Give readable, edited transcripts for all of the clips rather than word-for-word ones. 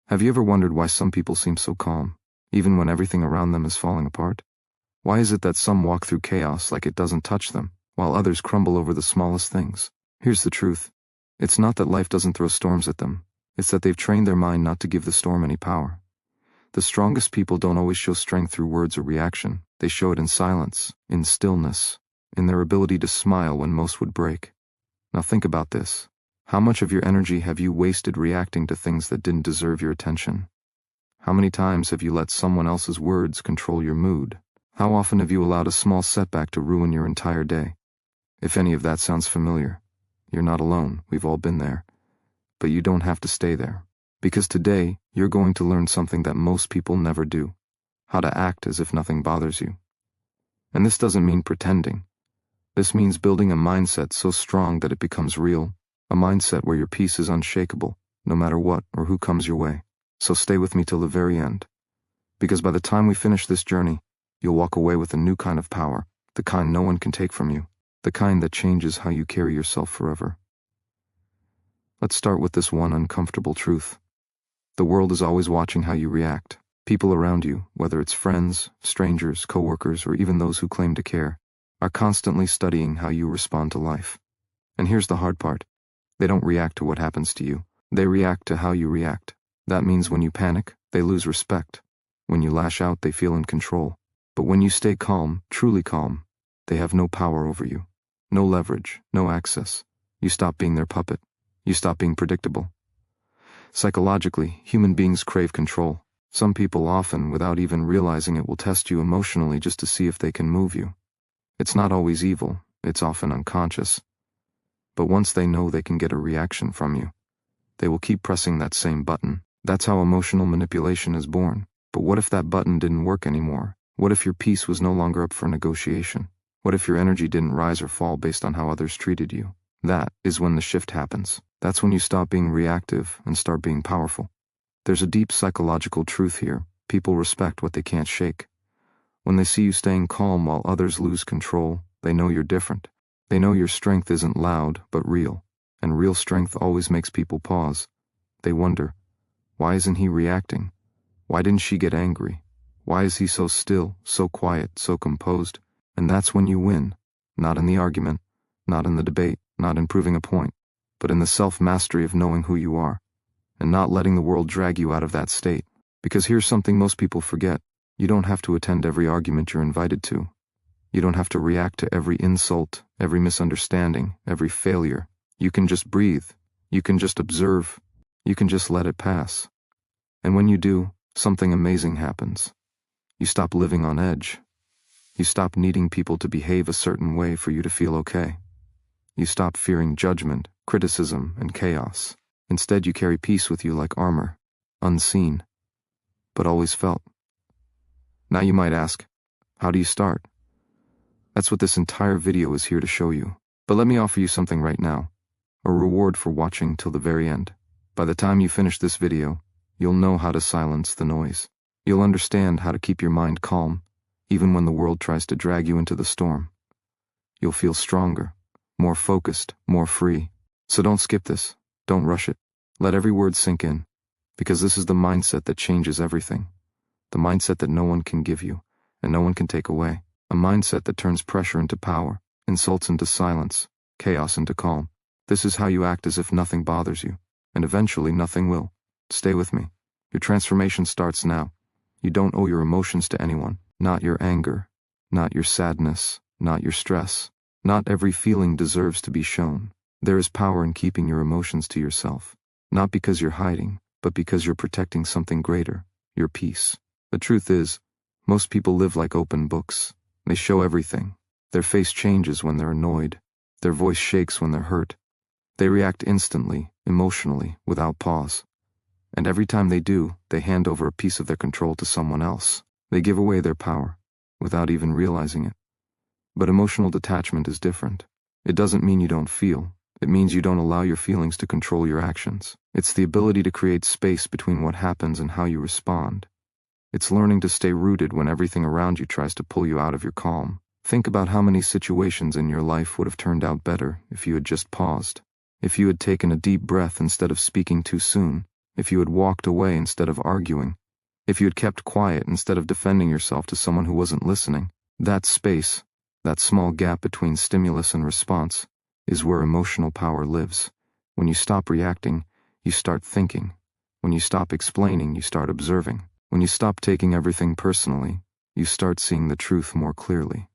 Have you ever wondered why some people seem so calm, even when everything around them is falling apart? Why is it that some walk through chaos like it doesn't touch them, while others crumble over the smallest things? Here's the truth. It's not that life doesn't throw storms at them. It's that they've trained their mind not to give the storm any power. The strongest people don't always show strength through words or reaction. They show it in silence, in stillness, in their ability to smile when most would break. Now think about this. How much of your energy have you wasted reacting to things that didn't deserve your attention? How many times have you let someone else's words control your mood? How often have you allowed a small setback to ruin your entire day? If any of that sounds familiar, you're not alone. We've all been there. But you don't have to stay there. Because today, you're going to learn something that most people never do. How to act as if nothing bothers you. And this doesn't mean pretending. This means building a mindset so strong that it becomes real. A mindset where your peace is unshakable, no matter what or who comes your way. So stay with me till the very end. Because by the time we finish this journey, you'll walk away with a new kind of power, the kind no one can take from you, the kind that changes how you carry yourself forever. Let's start with this one uncomfortable truth. The world is always watching how you react. People around you, whether it's friends, strangers, coworkers, or even those who claim to care, are constantly studying how you respond to life. And here's the hard part. They don't react to what happens to you. They react to how you react. That means when you panic, they lose respect. When you lash out, they feel in control. But when you stay calm, truly calm, they have no power over you. No leverage, no access. You stop being their puppet. You stop being predictable. Psychologically, human beings crave control. Some people often, without even realizing it, will test you emotionally just to see if they can move you. It's not always evil, it's often unconscious. But once they know they can get a reaction from you, they will keep pressing that same button. That's how emotional manipulation is born. But what if that button didn't work anymore? What if your peace was no longer up for negotiation? What if your energy didn't rise or fall based on how others treated you? That is when the shift happens. That's when you stop being reactive and start being powerful. There's a deep psychological truth here. People respect what they can't shake. When they see you staying calm while others lose control, they know you're different. They know your strength isn't loud, but real. And real strength always makes people pause. They wonder, why isn't he reacting? Why didn't she get angry? Why is he so still, so quiet, so composed? And that's when you win. Not in the argument, not in the debate, not in proving a point, but in the self-mastery of knowing who you are, and not letting the world drag you out of that state. Because here's something most people forget. You don't have to attend every argument you're invited to. You don't have to react to every insult, every misunderstanding, every failure. You can just breathe. You can just observe. You can just let it pass. And when you do, something amazing happens. You stop living on edge. You stop needing people to behave a certain way for you to feel okay. You stop fearing judgment, criticism, and chaos. Instead, you carry peace with you like armor, unseen, but always felt. Now you might ask, how do you start? That's what this entire video is here to show you. But let me offer you something right now, a reward for watching till the very end. By the time you finish this video, you'll know how to silence the noise. You'll understand how to keep your mind calm, even when the world tries to drag you into the storm. You'll feel stronger, more focused, more free. So don't skip this. Don't rush it. Let every word sink in, because this is the mindset that changes everything. The mindset that no one can give you, and no one can take away. A mindset that turns pressure into power, insults into silence, chaos into calm. This is how you act as if nothing bothers you, and eventually nothing will. Stay with me. Your transformation starts now. You don't owe your emotions to anyone. Not your anger, not your sadness, not your stress. Not every feeling deserves to be shown. There is power in keeping your emotions to yourself. Not because you're hiding, but because you're protecting something greater, your peace. The truth is, most people live like open books. They show everything. Their face changes when they're annoyed. Their voice shakes when they're hurt. They react instantly, emotionally, without pause. And every time they do, they hand over a piece of their control to someone else. They give away their power, without even realizing it. But emotional detachment is different. It doesn't mean you don't feel. It means you don't allow your feelings to control your actions. It's the ability to create space between what happens and how you respond. It's learning to stay rooted when everything around you tries to pull you out of your calm. Think about how many situations in your life would have turned out better if you had just paused. If you had taken a deep breath instead of speaking too soon. if you had walked away instead of arguing, if you had kept quiet instead of defending yourself to someone who wasn't listening. That space, that small gap between stimulus and response, is where emotional power lives. When you stop reacting, you start thinking. When you stop explaining, you start observing. When you stop taking everything personally, you start seeing the truth more clearly.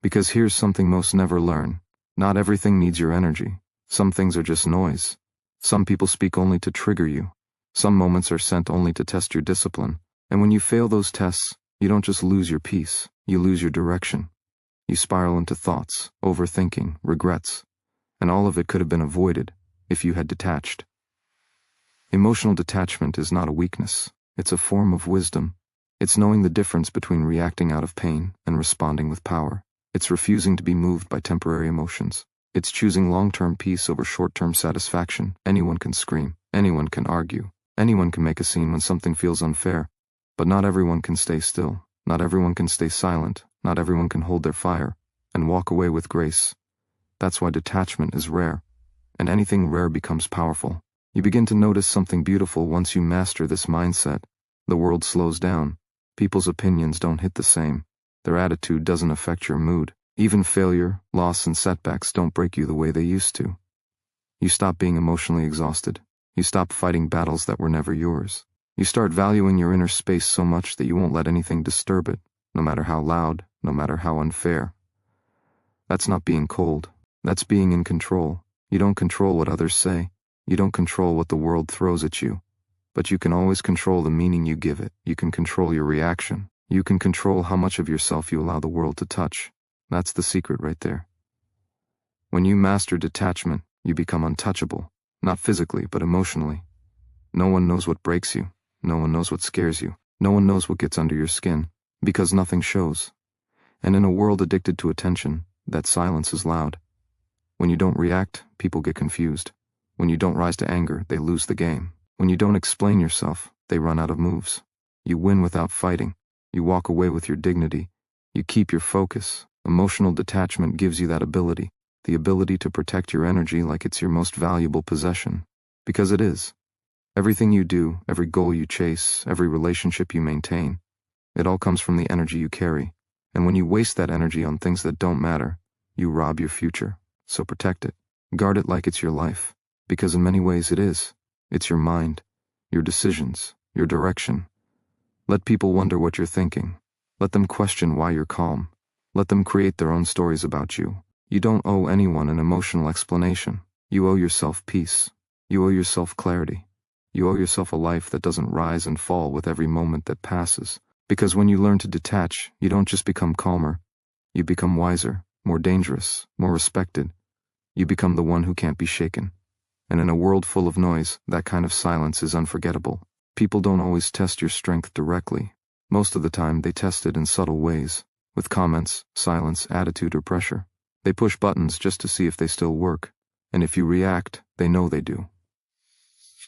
Because here's something most never learn. Not everything needs your energy. Some things are just noise. Some people speak only to trigger you. Some moments are sent only to test your discipline. And when you fail those tests, you don't just lose your peace, you lose your direction. You spiral into thoughts, overthinking, regrets. And all of it could have been avoided if you had detached. Emotional detachment is not a weakness. It's a form of wisdom. It's knowing the difference between reacting out of pain and responding with power. It's refusing to be moved by temporary emotions. It's choosing long-term peace over short-term satisfaction. Anyone can scream. Anyone can argue. Anyone can make a scene when something feels unfair. But not everyone can stay still. Not everyone can stay silent. Not everyone can hold their fire and walk away with grace. That's why detachment is rare. And anything rare becomes powerful. You begin to notice something beautiful once you master this mindset. The world slows down. People's opinions don't hit the same. Their attitude doesn't affect your mood. Even failure, loss, and setbacks don't break you the way they used to. You stop being emotionally exhausted. You stop fighting battles that were never yours. You start valuing your inner space so much that you won't let anything disturb it, no matter how loud, no matter how unfair. That's not being cold. That's being in control. You don't control what others say. You don't control what the world throws at you. But you can always control the meaning you give it. You can control your reaction. You can control how much of yourself you allow the world to touch. That's the secret right there. When you master detachment, you become untouchable. Not physically, but emotionally. No one knows what breaks you. No one knows what scares you. No one knows what gets under your skin, because nothing shows. And in a world addicted to attention, that silence is loud. When you don't react, people get confused. When you don't rise to anger, they lose the game. When you don't explain yourself, they run out of moves. You win without fighting. You walk away with your dignity. You keep your focus. Emotional detachment gives you that ability, the ability to protect your energy like it's your most valuable possession. Because it is. Everything you do, every goal you chase, every relationship you maintain, it all comes from the energy you carry. And when you waste that energy on things that don't matter, you rob your future. So protect it. Guard it like it's your life. Because in many ways it is. It's your mind, your decisions, your direction. Let people wonder what you're thinking. Let them question why you're calm. Let them create their own stories about you. You don't owe anyone an emotional explanation. You owe yourself peace. You owe yourself clarity. You owe yourself a life that doesn't rise and fall with every moment that passes. Because when you learn to detach, you don't just become calmer. You become wiser, more dangerous, more respected. You become the one who can't be shaken. And in a world full of noise, that kind of silence is unforgettable. People don't always test your strength directly. Most of the time, they test it in subtle ways, with comments, silence, attitude, or pressure. They push buttons just to see if they still work. And if you react, they know they do.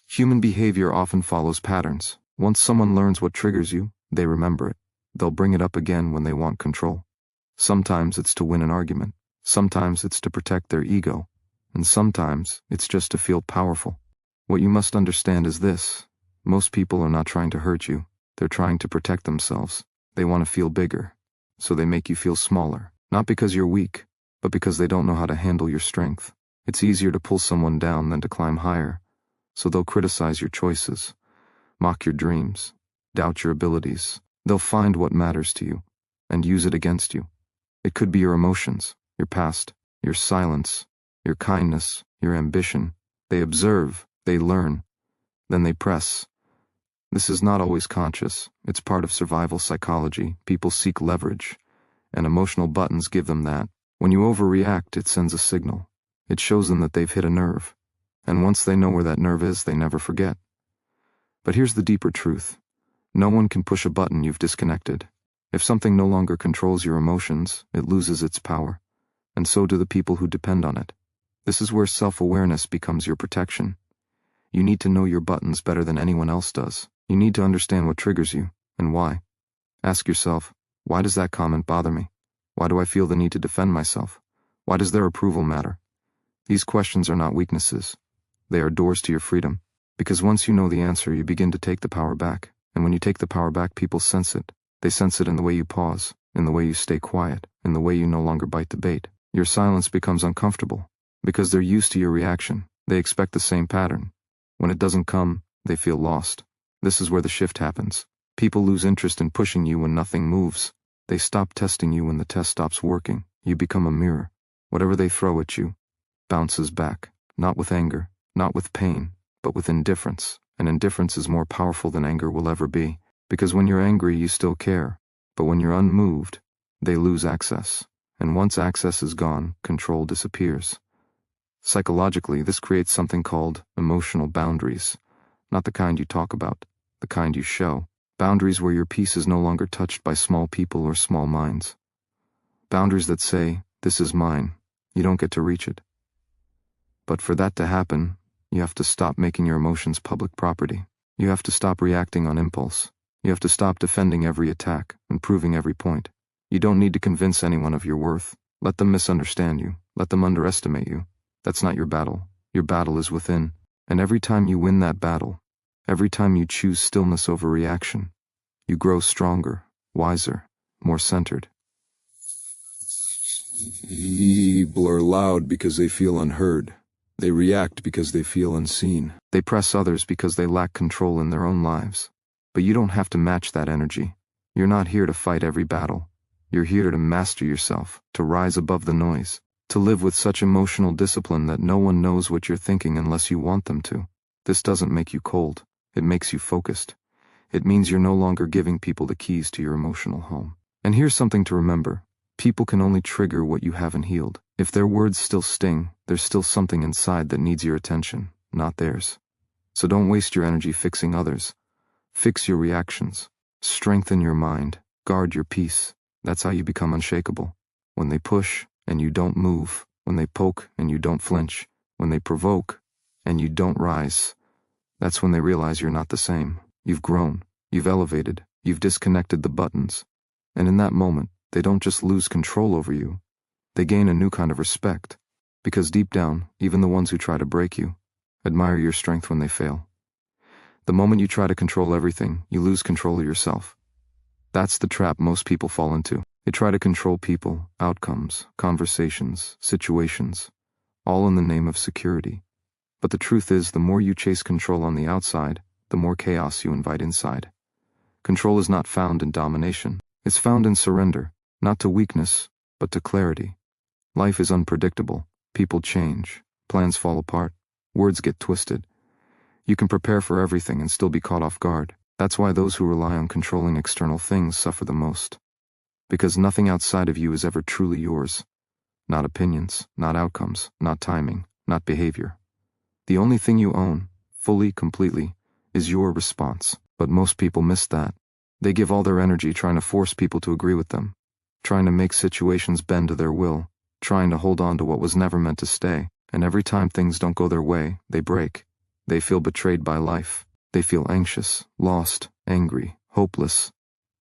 Human behavior often follows patterns. Once someone learns what triggers you, they remember it. They'll bring it up again when they want control. Sometimes it's to win an argument. Sometimes it's to protect their ego. And sometimes it's just to feel powerful. What you must understand is this. Most people are not trying to hurt you. They're trying to protect themselves. They want to feel bigger. So they make you feel smaller. Not because you're weak, but because they don't know how to handle your strength. It's easier to pull someone down than to climb higher. So they'll criticize your choices, mock your dreams, doubt your abilities. They'll find what matters to you and use it against you. It could be your emotions, your past, your silence, your kindness, your ambition. They observe, they learn, then they press. This is not always conscious. It's part of survival psychology. People seek leverage, and emotional buttons give them that. When you overreact, it sends a signal. It shows them that they've hit a nerve. And once they know where that nerve is, they never forget. But here's the deeper truth. No one can push a button you've disconnected. If something no longer controls your emotions, it loses its power. And so do the people who depend on it. This is where self-awareness becomes your protection. You need to know your buttons better than anyone else does. You need to understand what triggers you, and why. Ask yourself, why does that comment bother me? Why do I feel the need to defend myself? Why does their approval matter? These questions are not weaknesses. They are doors to your freedom. Because once you know the answer, you begin to take the power back. And when you take the power back, people sense it. They sense it in the way you pause, in the way you stay quiet, in the way you no longer bite the bait. Your silence becomes uncomfortable. Because they're used to your reaction. They expect the same pattern. When it doesn't come, they feel lost. This is where the shift happens. People lose interest in pushing you when nothing moves. They stop testing you when the test stops working. You become a mirror. Whatever they throw at you bounces back. Not with anger, not with pain, but with indifference. And indifference is more powerful than anger will ever be. Because when you're angry, you still care. But when you're unmoved, they lose access. And once access is gone, control disappears. Psychologically, this creates something called emotional boundaries. Not the kind you talk about, the kind you show. Boundaries where your peace is no longer touched by small people or small minds. Boundaries that say, this is mine, you don't get to reach it. But for that to happen, you have to stop making your emotions public property. You have to stop reacting on impulse. You have to stop defending every attack and proving every point. You don't need to convince anyone of your worth. Let them misunderstand you. Let them underestimate you. That's not your battle. Your battle is within. And every time you win that battle, every time you choose stillness over reaction, you grow stronger, wiser, more centered. People are loud because they feel unheard. They react because they feel unseen. They press others because they lack control in their own lives. But you don't have to match that energy. You're not here to fight every battle. You're here to master yourself, to rise above the noise, to live with such emotional discipline that no one knows what you're thinking unless you want them to. This doesn't make you cold. It makes you focused. It means you're no longer giving people the keys to your emotional home. And here's something to remember. People can only trigger what you haven't healed. If their words still sting, there's still something inside that needs your attention, not theirs. So don't waste your energy fixing others. Fix your reactions. Strengthen your mind. Guard your peace. That's how you become unshakable. When they push and you don't move, when they poke and you don't flinch, when they provoke and you don't rise, that's when they realize you're not the same. You've grown. You've elevated. You've disconnected the buttons. And in that moment, they don't just lose control over you. They gain a new kind of respect. Because deep down, even the ones who try to break you admire your strength when they fail. The moment you try to control everything, you lose control of yourself. That's the trap most people fall into. They try to control people, outcomes, conversations, situations, all in the name of security. But the truth is, the more you chase control on the outside, the more chaos you invite inside. Control is not found in domination. It's found in surrender, not to weakness, but to clarity. Life is unpredictable. People change. Plans fall apart. Words get twisted. You can prepare for everything and still be caught off guard. That's why those who rely on controlling external things suffer the most. Because nothing outside of you is ever truly yours. Not opinions, not outcomes, not timing, not behavior. The only thing you own, fully, completely, is your response. But most people miss that. They give all their energy trying to force people to agree with them, trying to make situations bend to their will, trying to hold on to what was never meant to stay. And every time things don't go their way, they break. They feel betrayed by life. They feel anxious, lost, angry, hopeless.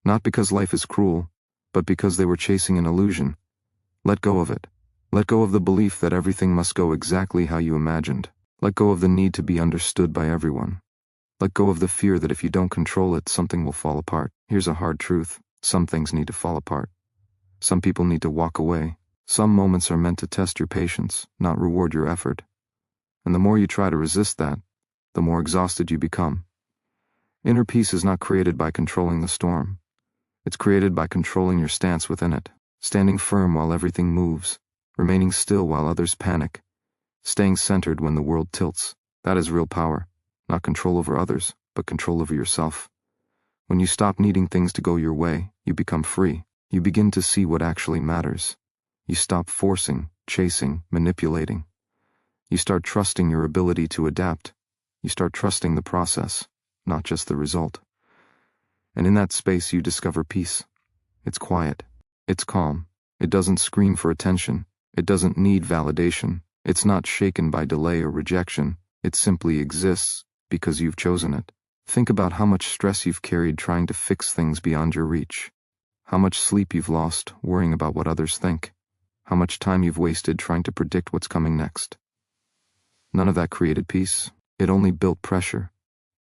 Not because life is cruel, but because they were chasing an illusion. Let go of it. Let go of the belief that everything must go exactly how you imagined. Let go of the need to be understood by everyone. Let go of the fear that if you don't control it, something will fall apart. Here's a hard truth. Some things need to fall apart. Some people need to walk away. Some moments are meant to test your patience, not reward your effort. And the more you try to resist that, the more exhausted you become. Inner peace is not created by controlling the storm. It's created by controlling your stance within it, standing firm while everything moves, remaining still while others panic, staying centered when the world tilts. That is real power, not control over others, but control over yourself. When you stop needing things to go your way, you become free. You begin to see what actually matters. You stop forcing, chasing, manipulating. You start trusting your ability to adapt. You start trusting the process, not just the result. And in that space you discover peace. It's quiet. It's calm. It doesn't scream for attention. It doesn't need validation. It's not shaken by delay or rejection. It simply exists because you've chosen it. Think about how much stress you've carried trying to fix things beyond your reach. How much sleep you've lost worrying about what others think. How much time you've wasted trying to predict what's coming next. None of that created peace. It only built pressure.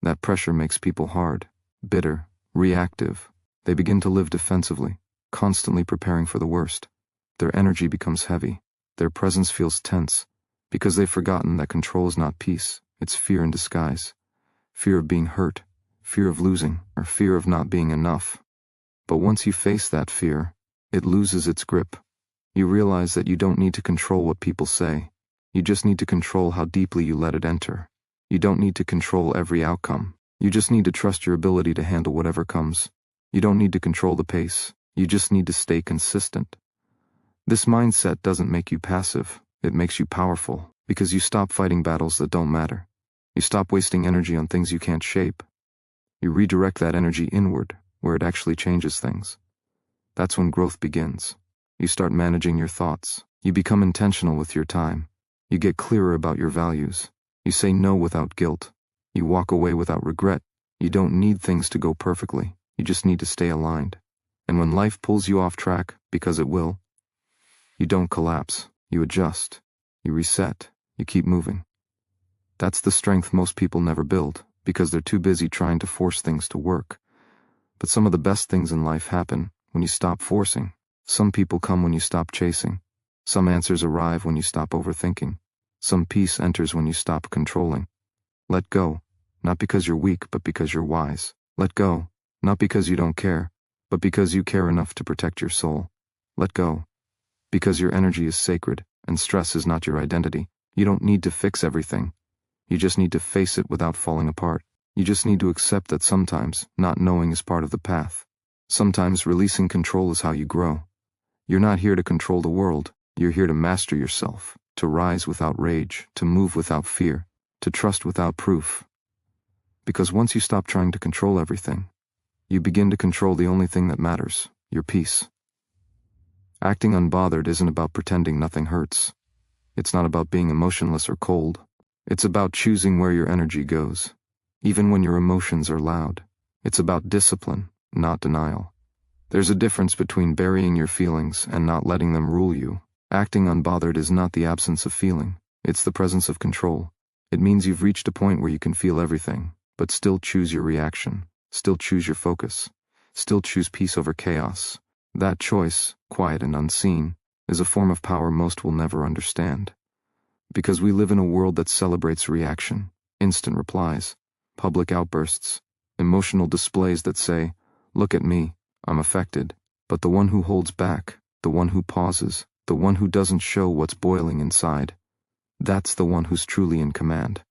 That pressure makes people hard, bitter, reactive. They begin to live defensively, constantly preparing for the worst. Their energy becomes heavy. Their presence feels tense, because they've forgotten that control is not peace, it's fear in disguise. Fear of being hurt, fear of losing, or fear of not being enough. But once you face that fear, it loses its grip. You realize that you don't need to control what people say. You just need to control how deeply you let it enter. You don't need to control every outcome. You just need to trust your ability to handle whatever comes. You don't need to control the pace. You just need to stay consistent. This mindset doesn't make you passive. It makes you powerful, because you stop fighting battles that don't matter. You stop wasting energy on things you can't shape. You redirect that energy inward, where it actually changes things. That's when growth begins. You start managing your thoughts. You become intentional with your time. You get clearer about your values. You say no without guilt. You walk away without regret. You don't need things to go perfectly. You just need to stay aligned. And when life pulls you off track, because it will, you don't collapse. You adjust. You reset. You keep moving. That's the strength most people never build, because they're too busy trying to force things to work. But some of the best things in life happen when you stop forcing. Some people come when you stop chasing. Some answers arrive when you stop overthinking. Some peace enters when you stop controlling. Let go, not because you're weak, but because you're wise. Let go, not because you don't care, but because you care enough to protect your soul. Let go, because your energy is sacred, and stress is not your identity. You don't need to fix everything. You just need to face it without falling apart. You just need to accept that sometimes not knowing is part of the path. Sometimes releasing control is how you grow. You're not here to control the world. You're here to master yourself, to rise without rage, to move without fear, to trust without proof. Because once you stop trying to control everything, you begin to control the only thing that matters, your peace. Acting unbothered isn't about pretending nothing hurts. It's not about being emotionless or cold. It's about choosing where your energy goes, even when your emotions are loud. It's about discipline, not denial. There's a difference between burying your feelings and not letting them rule you. Acting unbothered is not the absence of feeling. It's the presence of control. It means you've reached a point where you can feel everything, but still choose your reaction, still choose your focus, still choose peace over chaos. That choice, quiet and unseen, is a form of power most will never understand. Because we live in a world that celebrates reaction, instant replies, public outbursts, emotional displays that say, "Look at me, I'm affected." But the one who holds back, the one who pauses, the one who doesn't show what's boiling inside, that's the one who's truly in command.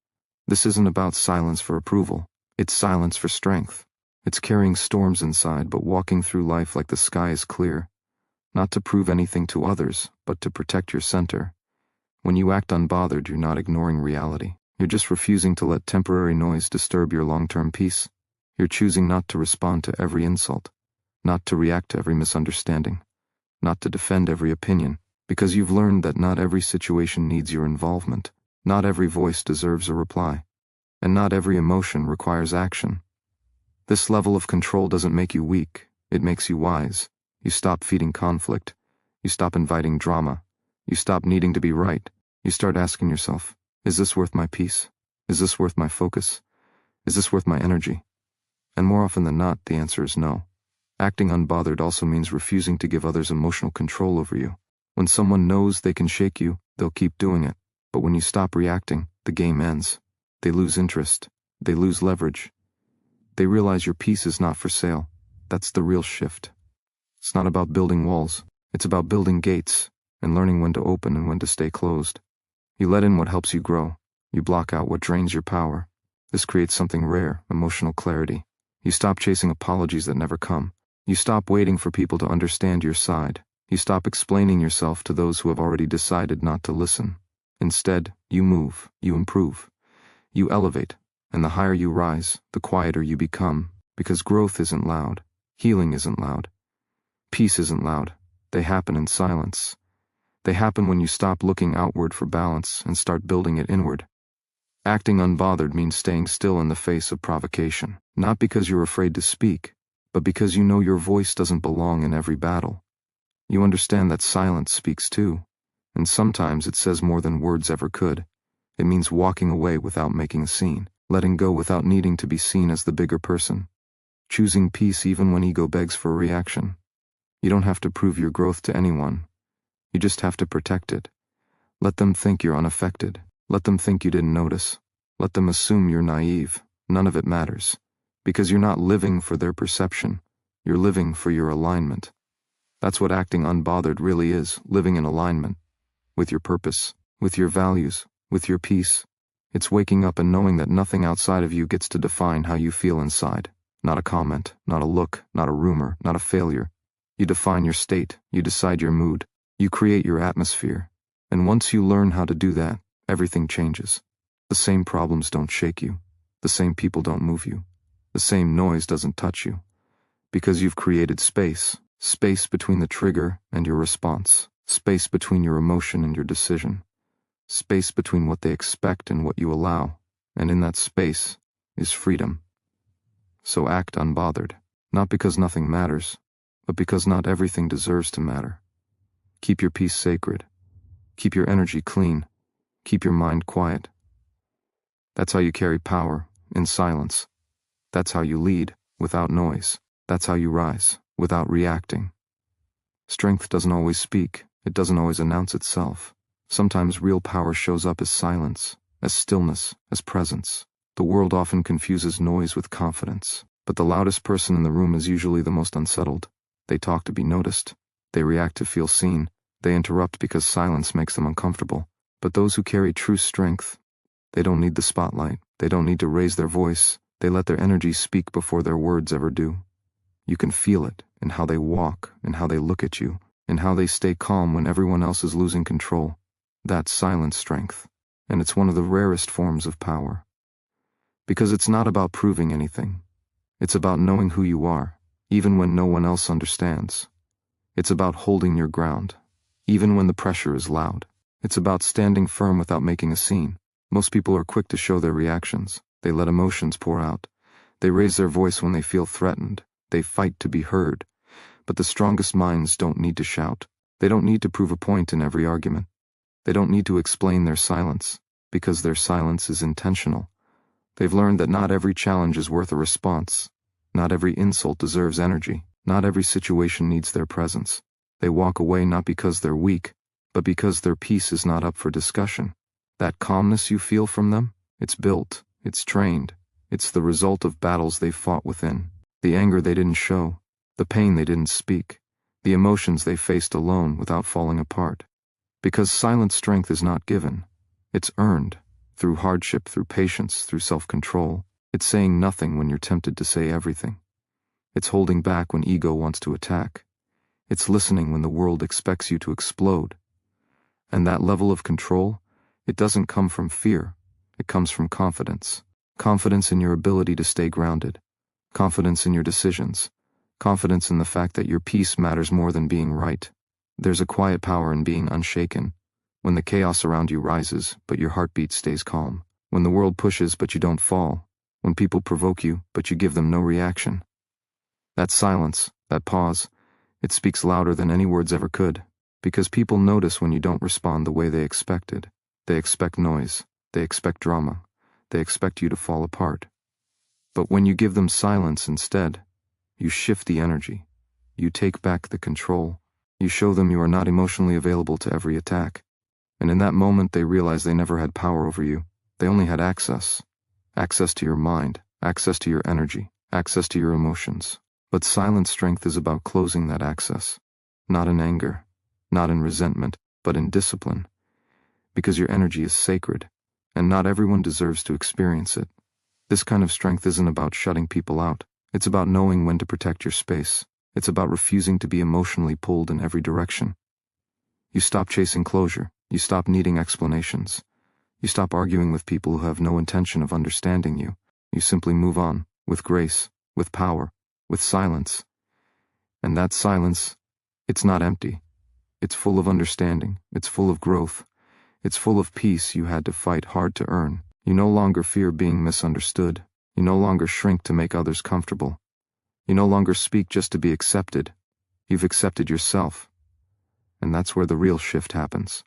This isn't about silence for approval. It's silence for strength. It's carrying storms inside but walking through life like the sky is clear. Not to prove anything to others, but to protect your center. When you act unbothered, you're not ignoring reality. You're just refusing to let temporary noise disturb your long-term peace. You're choosing not to respond to every insult, not to react to every misunderstanding, not to defend every opinion, because you've learned that not every situation needs your involvement, not every voice deserves a reply, and not every emotion requires action. This level of control doesn't make you weak, it makes you wise. You stop feeding conflict. You stop inviting drama. You stop needing to be right. You start asking yourself, is this worth my peace? Is this worth my focus? Is this worth my energy? And more often than not, the answer is no. Acting unbothered also means refusing to give others emotional control over you. When someone knows they can shake you, they'll keep doing it. But when you stop reacting, the game ends. They lose interest. They lose leverage. They realize your peace is not for sale. That's the real shift. It's not about building walls. It's about building gates and learning when to open and when to stay closed. You let in what helps you grow. You block out what drains your power. This creates something rare, emotional clarity. You stop chasing apologies that never come. You stop waiting for people to understand your side. You stop explaining yourself to those who have already decided not to listen. Instead, you move, you improve, you elevate, and the higher you rise, the quieter you become, because growth isn't loud, healing isn't loud, peace isn't loud. They happen in silence. They happen when you stop looking outward for balance and start building it inward. Acting unbothered means staying still in the face of provocation, not because you're afraid to speak, but because you know your voice doesn't belong in every battle. You understand that silence speaks too, and sometimes it says more than words ever could. It means walking away without making a scene, letting go without needing to be seen as the bigger person, choosing peace even when ego begs for a reaction. You don't have to prove your growth to anyone. You just have to protect it. Let them think you're unaffected. Let them think you didn't notice. Let them assume you're naive. None of it matters. Because you're not living for their perception. You're living for your alignment. That's what acting unbothered really is, living in alignment. With your purpose, with your values, with your peace. It's waking up and knowing that nothing outside of you gets to define how you feel inside. Not a comment, not a look, not a rumor, not a failure. You define your state, you decide your mood, you create your atmosphere. And once you learn how to do that, everything changes. The same problems don't shake you. The same people don't move you. The same noise doesn't touch you. Because you've created space. Space between the trigger and your response. Space between your emotion and your decision. Space between what they expect and what you allow. And in that space is freedom. So act unbothered. Not because nothing matters, but because not everything deserves to matter. Keep your peace sacred. Keep your energy clean. Keep your mind quiet. That's how you carry power, in silence. That's how you lead, without noise. That's how you rise, without reacting. Strength doesn't always speak. It doesn't always announce itself. Sometimes real power shows up as silence, as stillness, as presence. The world often confuses noise with confidence, but the loudest person in the room is usually the most unsettled. They talk to be noticed. They react to feel seen. They interrupt because silence makes them uncomfortable. But those who carry true strength, they don't need the spotlight. They don't need to raise their voice. They let their energy speak before their words ever do. You can feel it in how they walk, in how they look at you, in how they stay calm when everyone else is losing control. That's silent strength, and it's one of the rarest forms of power. Because it's not about proving anything. It's about knowing who you are, even when no one else understands. It's about holding your ground, even when the pressure is loud. It's about standing firm without making a scene. Most people are quick to show their reactions. They let emotions pour out. They raise their voice when they feel threatened. They fight to be heard. But the strongest minds don't need to shout. They don't need to prove a point in every argument. They don't need to explain their silence, because their silence is intentional. They've learned that not every challenge is worth a response. Not every insult deserves energy. Not every situation needs their presence. They walk away not because they're weak, but because their peace is not up for discussion. That calmness you feel from them, it's built, it's trained, it's the result of battles they fought within. The anger they didn't show, the pain they didn't speak, the emotions they faced alone without falling apart. Because silent strength is not given. It's earned, through hardship, through patience, through self-control. It's saying nothing when you're tempted to say everything. It's holding back when ego wants to attack. It's listening when the world expects you to explode. And that level of control, it doesn't come from fear. It comes from confidence. Confidence in your ability to stay grounded. Confidence in your decisions. Confidence in the fact that your peace matters more than being right. There's a quiet power in being unshaken. When the chaos around you rises, but your heartbeat stays calm. When the world pushes, but you don't fall. When people provoke you, but you give them no reaction. That silence, that pause, it speaks louder than any words ever could. Because people notice when you don't respond the way they expected. They expect noise. They expect drama. They expect you to fall apart. But when you give them silence instead, you shift the energy. You take back the control. You show them you are not emotionally available to every attack. And in that moment they realize they never had power over you. They only had access. Access to your mind, access to your energy, access to your emotions. But silent strength is about closing that access. Not in anger, not in resentment, but in discipline. Because your energy is sacred, and not everyone deserves to experience it. This kind of strength isn't about shutting people out. It's about knowing when to protect your space. It's about refusing to be emotionally pulled in every direction. You stop chasing closure. You stop needing explanations. You stop arguing with people who have no intention of understanding you. You simply move on, with grace, with power, with silence. And that silence, it's not empty. It's full of understanding. It's full of growth. It's full of peace you had to fight hard to earn. You no longer fear being misunderstood. You no longer shrink to make others comfortable. You no longer speak just to be accepted. You've accepted yourself. And that's where the real shift happens.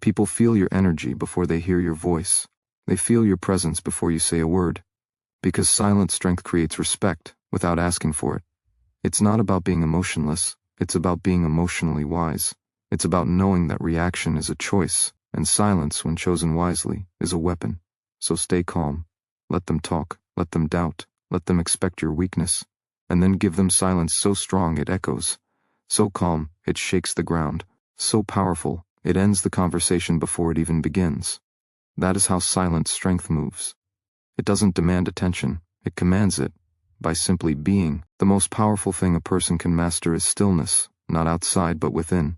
People feel your energy before they hear your voice. They feel your presence before you say a word. Because silent strength creates respect without asking for it. It's not about being emotionless, it's about being emotionally wise. It's about knowing that reaction is a choice, and silence, when chosen wisely, is a weapon. So stay calm. Let them talk, let them doubt, let them expect your weakness, and then give them silence so strong it echoes, so calm it shakes the ground, so powerful it ends the conversation before it even begins. That is how silent strength moves. It doesn't demand attention, it commands it. By simply being, the most powerful thing a person can master is stillness, not outside but within.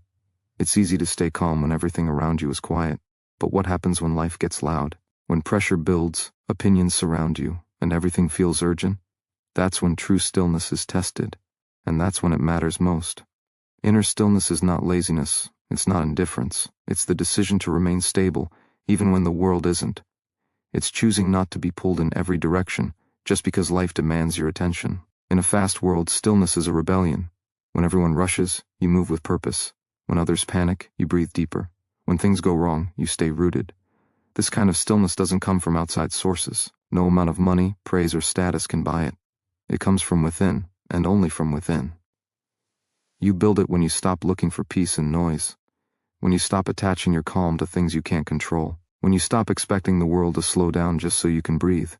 It's easy to stay calm when everything around you is quiet, but what happens when life gets loud? When pressure builds, opinions surround you, and everything feels urgent? That's when true stillness is tested, and that's when it matters most. Inner stillness is not laziness, it's not indifference, it's the decision to remain stable, even when the world isn't. It's choosing not to be pulled in every direction, just because life demands your attention. In a fast world, stillness is a rebellion. When everyone rushes, you move with purpose. When others panic, you breathe deeper. When things go wrong, you stay rooted. This kind of stillness doesn't come from outside sources. No amount of money, praise, or status can buy it. It comes from within, and only from within. You build it when you stop looking for peace in noise. When you stop attaching your calm to things you can't control. When you stop expecting the world to slow down just so you can breathe.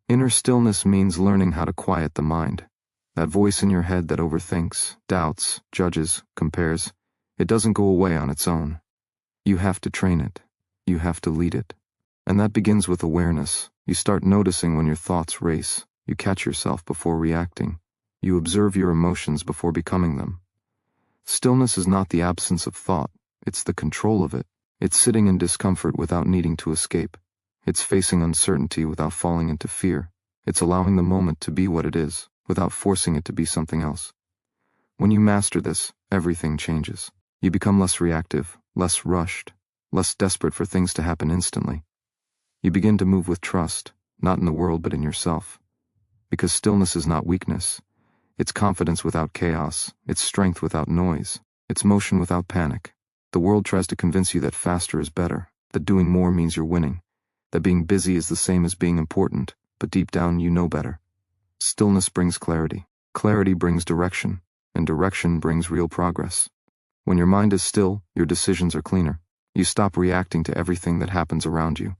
Inner stillness means learning how to quiet the mind. That voice in your head that overthinks, doubts, judges, compares, it doesn't go away on its own. You have to train it. You have to lead it. And that begins with awareness. You start noticing when your thoughts race. You catch yourself before reacting. You observe your emotions before becoming them. Stillness is not the absence of thought, it's the control of it. It's sitting in discomfort without needing to escape. It's facing uncertainty without falling into fear. It's allowing the moment to be what it is, without forcing it to be something else. When you master this, everything changes. You become less reactive, less rushed, less desperate for things to happen instantly. You begin to move with trust, not in the world but in yourself. Because stillness is not weakness. It's confidence without chaos, it's strength without noise, it's motion without panic. The world tries to convince you that faster is better, that doing more means you're winning, that being busy is the same as being important, but deep down you know better. Stillness brings clarity, clarity brings direction, and direction brings real progress. When your mind is still, your decisions are cleaner. You stop reacting to everything that happens around you.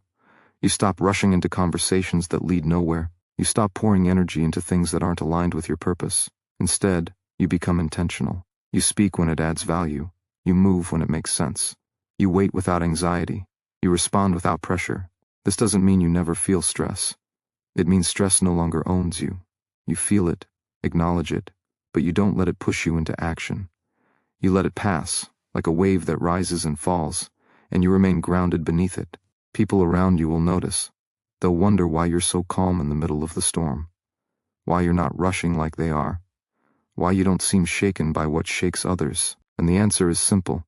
You stop rushing into conversations that lead nowhere. You stop pouring energy into things that aren't aligned with your purpose. Instead, you become intentional. You speak when it adds value. You move when it makes sense. You wait without anxiety. You respond without pressure. This doesn't mean you never feel stress. It means stress no longer owns you. You feel it, acknowledge it, but you don't let it push you into action. You let it pass, like a wave that rises and falls, and you remain grounded beneath it. People around you will notice. They'll wonder why you're so calm in the middle of the storm. Why you're not rushing like they are. Why you don't seem shaken by what shakes others. And the answer is simple.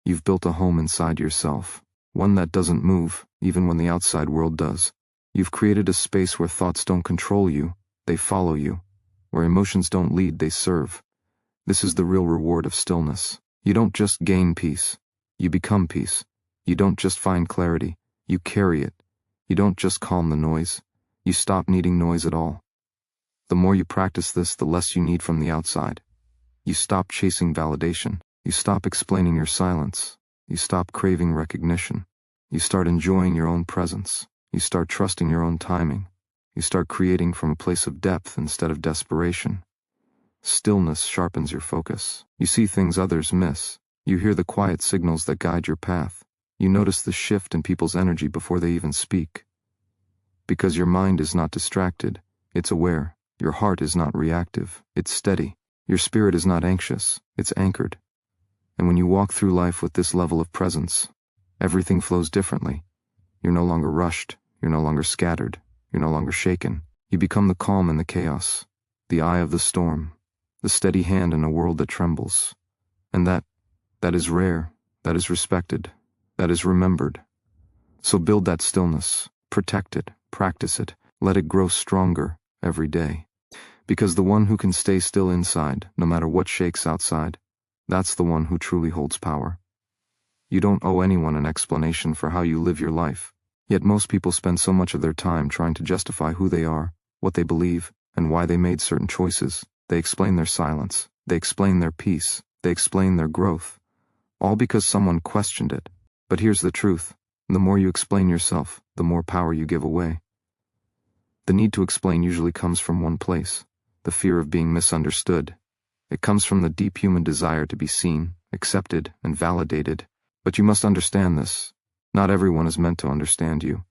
You've built a home inside yourself. One that doesn't move, even when the outside world does. You've created a space where thoughts don't control you, they follow you. Where emotions don't lead, they serve. This is the real reward of stillness. You don't just gain peace. You become peace. You don't just find clarity. You carry it. You don't just calm the noise. You stop needing noise at all. The more you practice this, the less you need from the outside. You stop chasing validation. You stop explaining your silence. You stop craving recognition. You start enjoying your own presence. You start trusting your own timing. You start creating from a place of depth instead of desperation. Stillness sharpens your focus. You see things others miss. You hear the quiet signals that guide your path. You notice the shift in people's energy before they even speak. Because your mind is not distracted, it's aware. Your heart is not reactive, it's steady. Your spirit is not anxious, it's anchored. And when you walk through life with this level of presence, everything flows differently. You're no longer rushed, you're no longer scattered, you're no longer shaken. You become the calm in the chaos, the eye of the storm, the steady hand in a world that trembles. And that is rare, that is respected, that is remembered. So build that stillness, protect it, practice it, let it grow stronger every day. Because the one who can stay still inside, no matter what shakes outside, that's the one who truly holds power. You don't owe anyone an explanation for how you live your life. Yet most people spend so much of their time trying to justify who they are, what they believe, and why they made certain choices. They explain their silence. They explain their peace. They explain their growth. All because someone questioned it. But here's the truth. The more you explain yourself, the more power you give away. The need to explain usually comes from one place: the fear of being misunderstood. It comes from the deep human desire to be seen, accepted, and validated. But you must understand this. Not everyone is meant to understand you,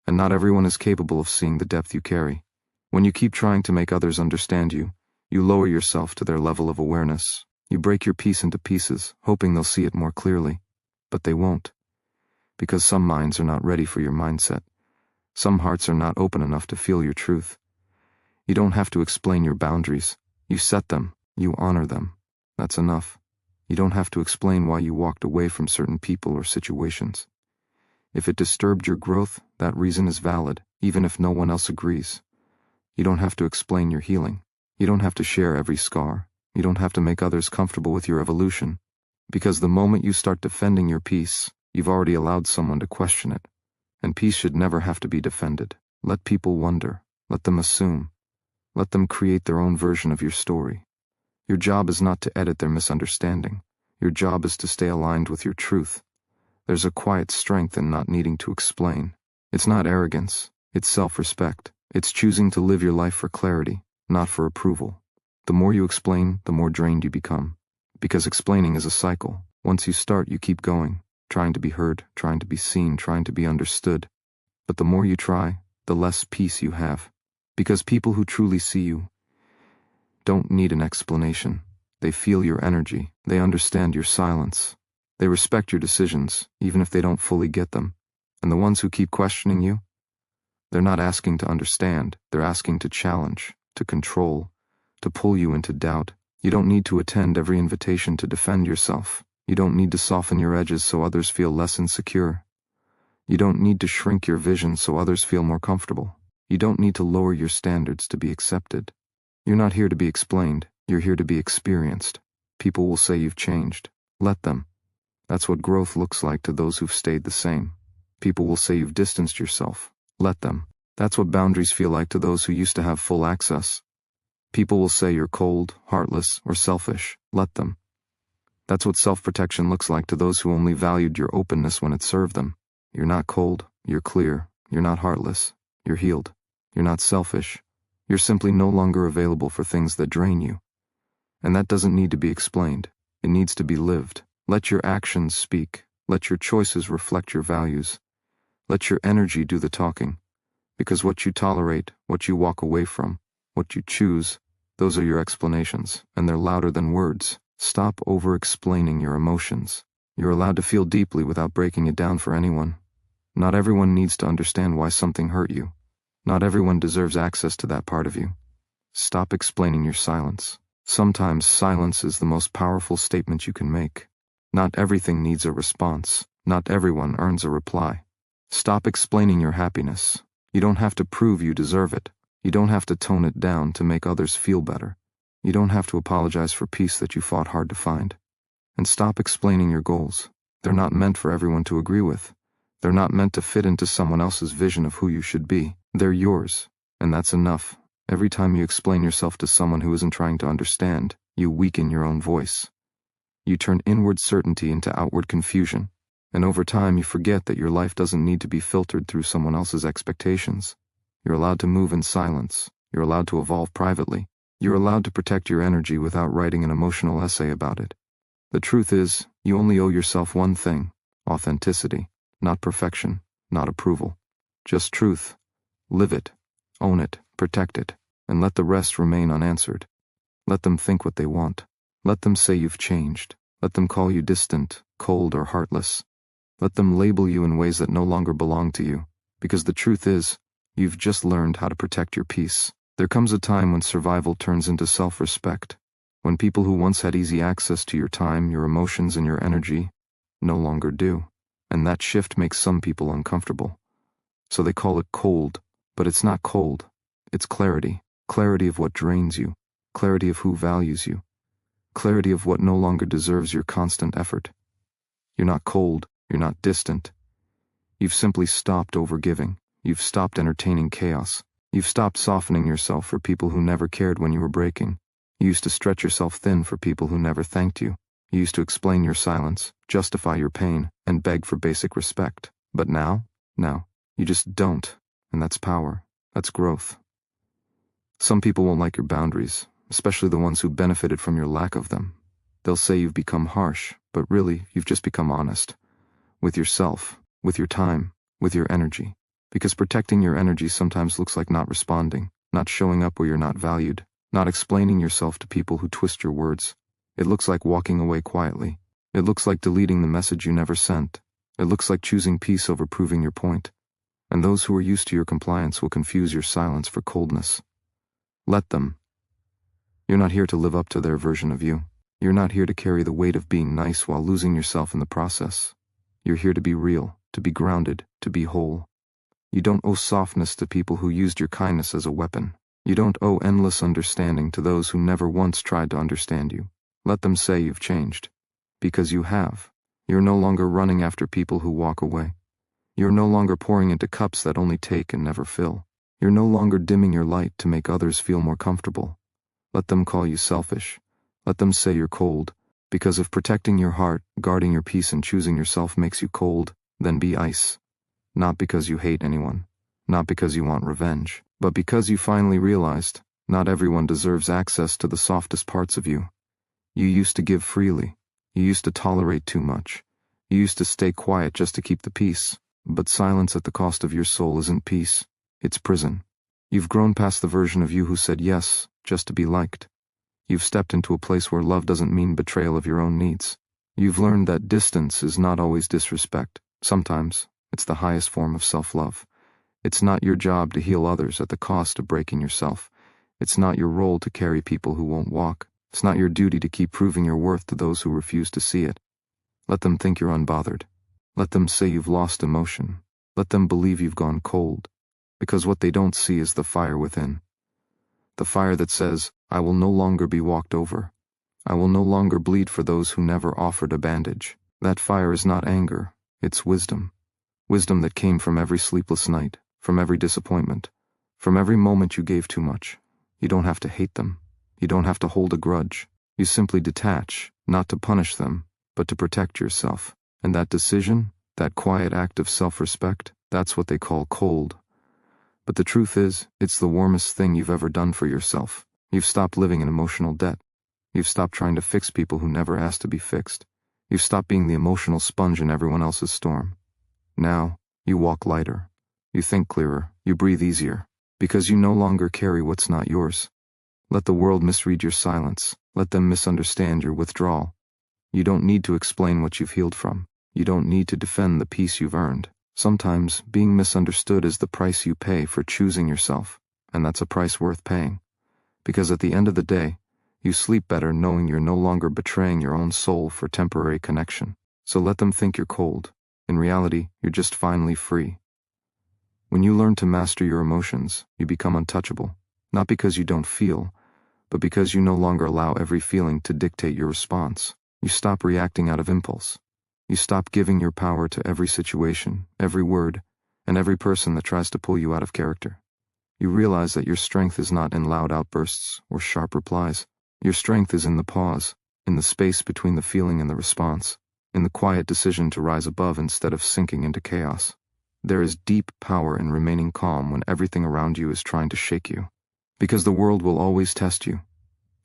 and not everyone is capable of seeing the depth you carry. When you keep trying to make others understand you, you lower yourself to their level of awareness. You break your peace into pieces, hoping they'll see it more clearly. But they won't. Because some minds are not ready for your mindset. Some hearts are not open enough to feel your truth. You don't have to explain your boundaries. You set them. You honor them. That's enough. You don't have to explain why you walked away from certain people or situations. If it disturbed your growth, that reason is valid, even if no one else agrees. You don't have to explain your healing. You don't have to share every scar. You don't have to make others comfortable with your evolution. Because the moment you start defending your peace, you've already allowed someone to question it. And peace should never have to be defended. Let people wonder. Let them assume. Let them create their own version of your story. Your job is not to edit their misunderstanding. Your job is to stay aligned with your truth. There's a quiet strength in not needing to explain. It's not arrogance. It's self-respect. It's choosing to live your life for clarity, not for approval. The more you explain, the more drained you become. Because explaining is a cycle. Once you start, you keep going, trying to be heard, trying to be seen, trying to be understood. But the more you try, the less peace you have. Because people who truly see you don't need an explanation. They feel your energy. They understand your silence. They respect your decisions, even if they don't fully get them. And the ones who keep questioning you, they're not asking to understand. They're asking to challenge, to control, to pull you into doubt. You don't need to attend every invitation to defend yourself. You don't need to soften your edges so others feel less insecure. You don't need to shrink your vision so others feel more comfortable. You don't need to lower your standards to be accepted. You're not here to be explained. You're here to be experienced. People will say you've changed. Let them. That's what growth looks like to those who've stayed the same. People will say you've distanced yourself. Let them. That's what boundaries feel like to those who used to have full access. People will say you're cold, heartless, or selfish. Let them. That's what self-protection looks like to those who only valued your openness when it served them. You're not cold. You're clear. You're not heartless. You're healed. You're not selfish. You're simply no longer available for things that drain you. And that doesn't need to be explained. It needs to be lived. Let your actions speak. Let your choices reflect your values. Let your energy do the talking. Because what you tolerate, what you walk away from, what you choose, those are your explanations, and they're louder than words. Stop over-explaining your emotions. You're allowed to feel deeply without breaking it down for anyone. Not everyone needs to understand why something hurt you. Not everyone deserves access to that part of you. Stop explaining your silence. Sometimes silence is the most powerful statement you can make. Not everything needs a response. Not everyone earns a reply. Stop explaining your happiness. You don't have to prove you deserve it. You don't have to tone it down to make others feel better. You don't have to apologize for peace that you fought hard to find. And stop explaining your goals. They're not meant for everyone to agree with. They're not meant to fit into someone else's vision of who you should be. They're yours, and that's enough. Every time you explain yourself to someone who isn't trying to understand, you weaken your own voice. You turn inward certainty into outward confusion. And over time you forget that your life doesn't need to be filtered through someone else's expectations. You're allowed to move in silence. You're allowed to evolve privately. You're allowed to protect your energy without writing an emotional essay about it. The truth is, you only owe yourself one thing: authenticity. Not perfection, not approval. Just truth. Live it, own it, protect it, and let the rest remain unanswered. Let them think what they want. Let them say you've changed. Let them call you distant, cold, or heartless. Let them label you in ways that no longer belong to you. Because the truth is, you've just learned how to protect your peace. There comes a time when survival turns into self-respect. When people who once had easy access to your time, your emotions, and your energy no longer do. And that shift makes some people uncomfortable. So they call it cold, but it's not cold. It's clarity. Clarity of what drains you. Clarity of who values you. Clarity of what no longer deserves your constant effort. You're not cold. You're not distant. You've simply stopped overgiving. You've stopped entertaining chaos. You've stopped softening yourself for people who never cared when you were breaking. You used to stretch yourself thin for people who never thanked you. You used to explain your silence, justify your pain, and beg for basic respect. But now, you just don't. And that's power. That's growth. Some people won't like your boundaries, especially the ones who benefited from your lack of them. They'll say you've become harsh, but really, you've just become honest. With yourself, with your time, with your energy. Because protecting your energy sometimes looks like not responding, not showing up where you're not valued, not explaining yourself to people who twist your words. It looks like walking away quietly. It looks like deleting the message you never sent. It looks like choosing peace over proving your point. And those who are used to your compliance will confuse your silence for coldness. Let them. You're not here to live up to their version of you. You're not here to carry the weight of being nice while losing yourself in the process. You're here to be real, to be grounded, to be whole. You don't owe softness to people who used your kindness as a weapon. You don't owe endless understanding to those who never once tried to understand you. Let them say you've changed. Because you have. You're no longer running after people who walk away. You're no longer pouring into cups that only take and never fill. You're no longer dimming your light to make others feel more comfortable. Let them call you selfish. Let them say you're cold. Because if protecting your heart, guarding your peace and choosing yourself makes you cold, then be ice. Not because you hate anyone. Not because you want revenge. But because you finally realized, not everyone deserves access to the softest parts of you. You used to give freely. You used to tolerate too much. You used to stay quiet just to keep the peace. But silence at the cost of your soul isn't peace. It's prison. You've grown past the version of you who said yes, just to be liked. You've stepped into a place where love doesn't mean betrayal of your own needs. You've learned that distance is not always disrespect. Sometimes, it's the highest form of self-love. It's not your job to heal others at the cost of breaking yourself. It's not your role to carry people who won't walk. It's not your duty to keep proving your worth to those who refuse to see it. Let them think you're unbothered. Let them say you've lost emotion. Let them believe you've gone cold. Because what they don't see is the fire within. The fire that says, I will no longer be walked over. I will no longer bleed for those who never offered a bandage. That fire is not anger, it's wisdom. Wisdom that came from every sleepless night, from every disappointment, from every moment you gave too much. You don't have to hate them. You don't have to hold a grudge. You simply detach, not to punish them, but to protect yourself. And that decision, that quiet act of self-respect, that's what they call cold. But the truth is, it's the warmest thing you've ever done for yourself. You've stopped living in emotional debt. You've stopped trying to fix people who never asked to be fixed. You've stopped being the emotional sponge in everyone else's storm. Now, you walk lighter. You think clearer. You breathe easier. Because you no longer carry what's not yours. Let the world misread your silence. Let them misunderstand your withdrawal. You don't need to explain what you've healed from. You don't need to defend the peace you've earned. Sometimes, being misunderstood is the price you pay for choosing yourself, and that's a price worth paying. Because at the end of the day, you sleep better knowing you're no longer betraying your own soul for temporary connection. So let them think you're cold. In reality, you're just finally free. When you learn to master your emotions, you become untouchable. Not because you don't feel, but because you no longer allow every feeling to dictate your response. You stop reacting out of impulse. You stop giving your power to every situation, every word, and every person that tries to pull you out of character. You realize that your strength is not in loud outbursts or sharp replies. Your strength is in the pause, in the space between the feeling and the response, in the quiet decision to rise above instead of sinking into chaos. There is deep power in remaining calm when everything around you is trying to shake you. Because the world will always test you.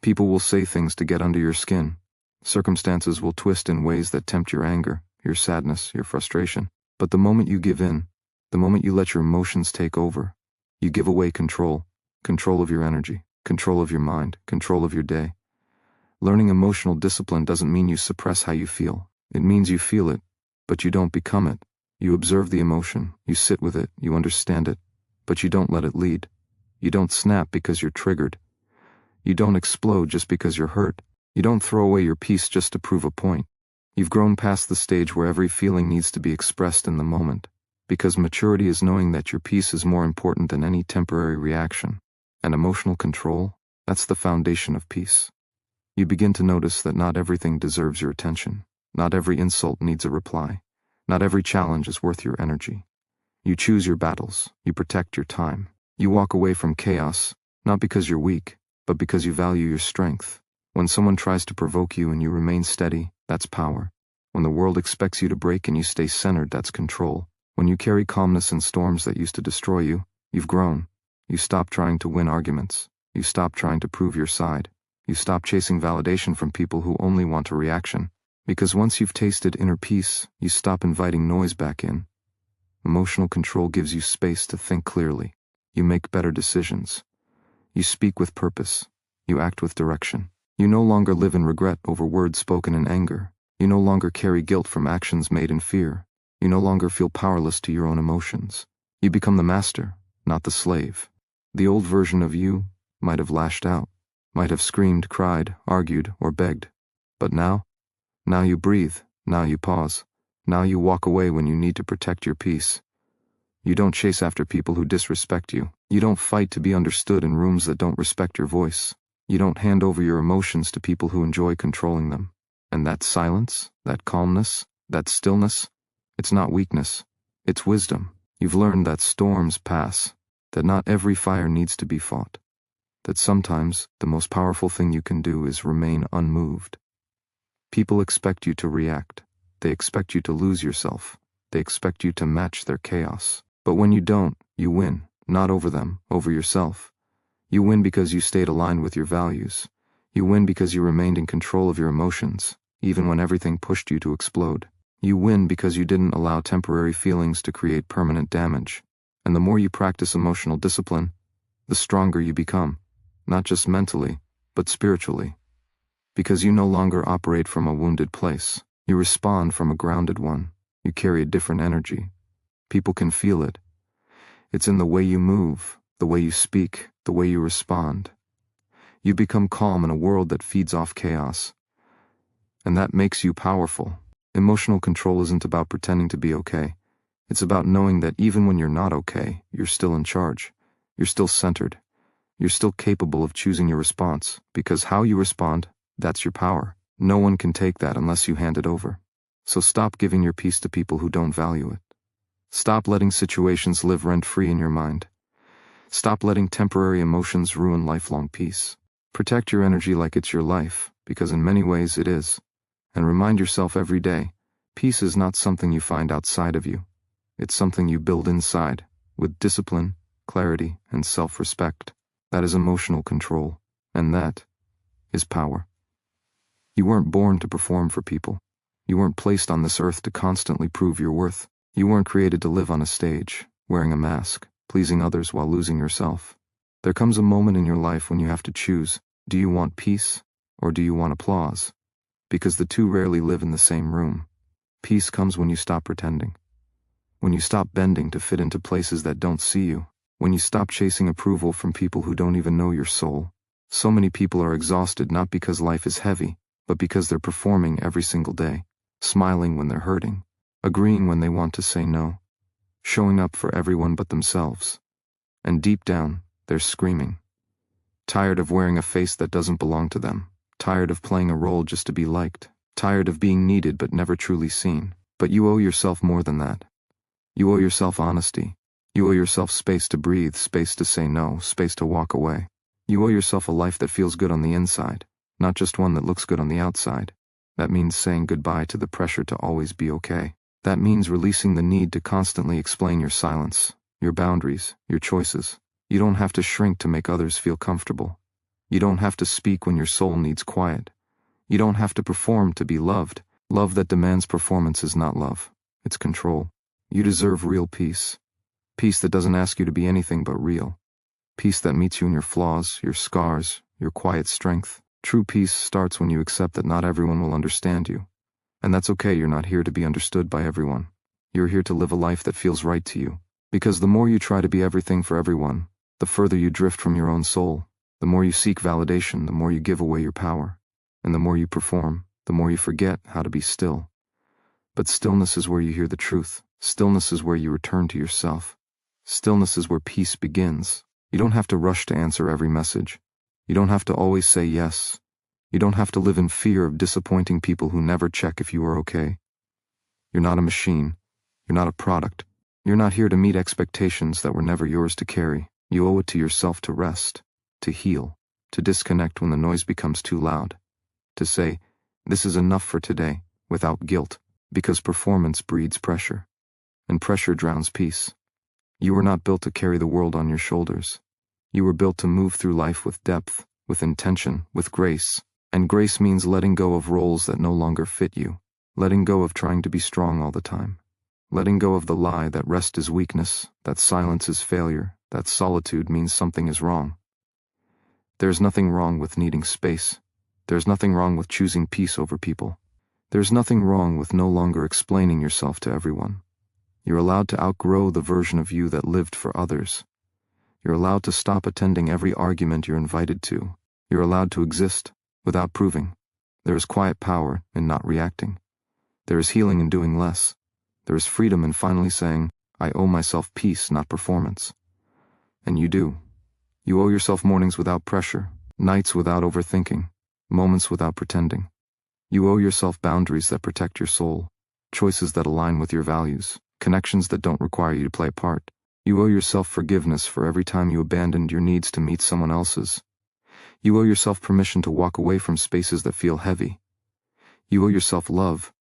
People will say things to get under your skin. Circumstances will twist in ways that tempt your anger, your sadness, your frustration. But the moment you give in, the moment you let your emotions take over, you give away control of your energy, control of your mind, control of your day. Learning emotional discipline doesn't mean you suppress how you feel. It means you feel it, but you don't become it. You observe the emotion, you sit with it, you understand it, but you don't let it lead. You don't snap because you're triggered. You don't explode just because you're hurt. You don't throw away your peace just to prove a point. You've grown past the stage where every feeling needs to be expressed in the moment, because maturity is knowing that your peace is more important than any temporary reaction. And emotional control, that's the foundation of peace. You begin to notice that not everything deserves your attention. Not every insult needs a reply. Not every challenge is worth your energy. You choose your battles, you protect your time. You walk away from chaos, not because you're weak, but because you value your strength. When someone tries to provoke you and you remain steady, that's power. When the world expects you to break and you stay centered, that's control. When you carry calmness in storms that used to destroy you, you've grown. You stop trying to win arguments. You stop trying to prove your side. You stop chasing validation from people who only want a reaction. Because once you've tasted inner peace, you stop inviting noise back in. Emotional control gives you space to think clearly. You make better decisions. You speak with purpose. You act with direction. You no longer live in regret over words spoken in anger. You no longer carry guilt from actions made in fear. You no longer feel powerless to your own emotions. You become the master, not the slave. The old version of you might have lashed out, might have screamed, cried, argued, or begged. But now you breathe, now you pause, now you walk away when you need to protect your peace. You don't chase after people who disrespect you. You don't fight to be understood in rooms that don't respect your voice. You don't hand over your emotions to people who enjoy controlling them. And that silence, that calmness, that stillness, it's not weakness, it's wisdom. You've learned that storms pass, that not every fire needs to be fought, that sometimes the most powerful thing you can do is remain unmoved. People expect you to react. They expect you to lose yourself. They expect you to match their chaos. But when you don't, you win, not over them, over yourself. You win because you stayed aligned with your values. You win because you remained in control of your emotions, even when everything pushed you to explode. You win because you didn't allow temporary feelings to create permanent damage. And the more you practice emotional discipline, the stronger you become, not just mentally, but spiritually. Because you no longer operate from a wounded place. You respond from a grounded one. You carry a different energy. People can feel it. It's in the way you move, the way you speak, the way you respond. You become calm in a world that feeds off chaos. And that makes you powerful. Emotional control isn't about pretending to be okay. It's about knowing that even when you're not okay, you're still in charge. You're still centered. You're still capable of choosing your response, because how you respond, that's your power. No one can take that unless you hand it over. So stop giving your peace to people who don't value it. Stop letting situations live rent-free in your mind. Stop letting temporary emotions ruin lifelong peace. Protect your energy like it's your life, because in many ways it is. And remind yourself every day, peace is not something you find outside of you. It's something you build inside, with discipline, clarity, and self-respect. That is emotional control, and that is power. You weren't born to perform for people. You weren't placed on this earth to constantly prove your worth. You weren't created to live on a stage, wearing a mask, pleasing others while losing yourself. There comes a moment in your life when you have to choose, do you want peace, or do you want applause? Because the two rarely live in the same room. Peace comes when you stop pretending. When you stop bending to fit into places that don't see you. When you stop chasing approval from people who don't even know your soul. So many people are exhausted not because life is heavy, but because they're performing every single day, smiling when they're hurting, agreeing when they want to say no, showing up for everyone but themselves. And deep down, they're screaming. Tired of wearing a face that doesn't belong to them, tired of playing a role just to be liked, tired of being needed but never truly seen. But you owe yourself more than that. You owe yourself honesty. You owe yourself space to breathe, space to say no, space to walk away. You owe yourself a life that feels good on the inside, not just one that looks good on the outside. That means saying goodbye to the pressure to always be okay. That means releasing the need to constantly explain your silence, your boundaries, your choices. You don't have to shrink to make others feel comfortable. You don't have to speak when your soul needs quiet. You don't have to perform to be loved. Love that demands performance is not love. It's control. You deserve real peace. Peace that doesn't ask you to be anything but real. Peace that meets you in your flaws, your scars, your quiet strength. True peace starts when you accept that not everyone will understand you. And that's okay, you're not here to be understood by everyone. You're here to live a life that feels right to you. Because the more you try to be everything for everyone, the further you drift from your own soul. The more you seek validation, the more you give away your power. And the more you perform, the more you forget how to be still. But stillness is where you hear the truth. Stillness is where you return to yourself. Stillness is where peace begins. You don't have to rush to answer every message. You don't have to always say yes. You don't have to live in fear of disappointing people who never check if you are okay. You're not a machine. You're not a product. You're not here to meet expectations that were never yours to carry. You owe it to yourself to rest, to heal, to disconnect when the noise becomes too loud, to say, this is enough for today, without guilt, because performance breeds pressure, and pressure drowns peace. You were not built to carry the world on your shoulders. You were built to move through life with depth, with intention, with grace, and grace means letting go of roles that no longer fit you, letting go of trying to be strong all the time, letting go of the lie that rest is weakness, that silence is failure, that solitude means something is wrong. There's nothing wrong with needing space. There's nothing wrong with choosing peace over people. There's nothing wrong with no longer explaining yourself to everyone. You're allowed to outgrow the version of you that lived for others. You're allowed to stop attending every argument you're invited to. You're allowed to exist without proving. There is quiet power in not reacting. There is healing in doing less. There is freedom in finally saying, I owe myself peace, not performance. And you do. You owe yourself mornings without pressure, nights without overthinking, moments without pretending. You owe yourself boundaries that protect your soul, choices that align with your values, connections that don't require you to play a part. You owe yourself forgiveness for every time you abandoned your needs to meet someone else's. You owe yourself permission to walk away from spaces that feel heavy. You owe yourself love,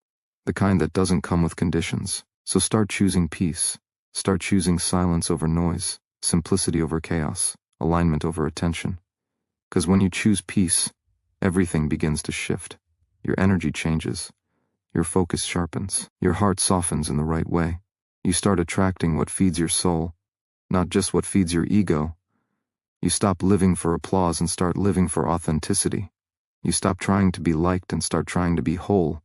the kind that doesn't come with conditions. So start choosing peace. Start choosing silence over noise, simplicity over chaos, alignment over attention. Because when you choose peace, everything begins to shift. Your energy changes. Your focus sharpens. Your heart softens in the right way. You start attracting what feeds your soul, not just what feeds your ego. You stop living for applause and start living for authenticity. You stop trying to be liked and start trying to be whole.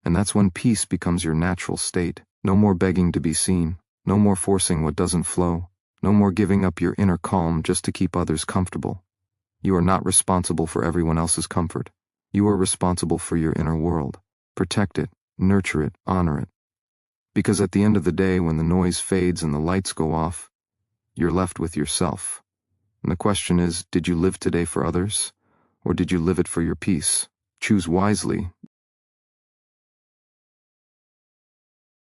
And that's when peace becomes your natural state. No more begging to be seen. No more forcing what doesn't flow. No more giving up your inner calm just to keep others comfortable. You are not responsible for everyone else's comfort. You are responsible for your inner world. Protect it, nurture it, honor it. Because at the end of the day, when the noise fades and the lights go off, you're left with yourself. And the question is, did you live today for others? Or did you live it for your peace? Choose wisely,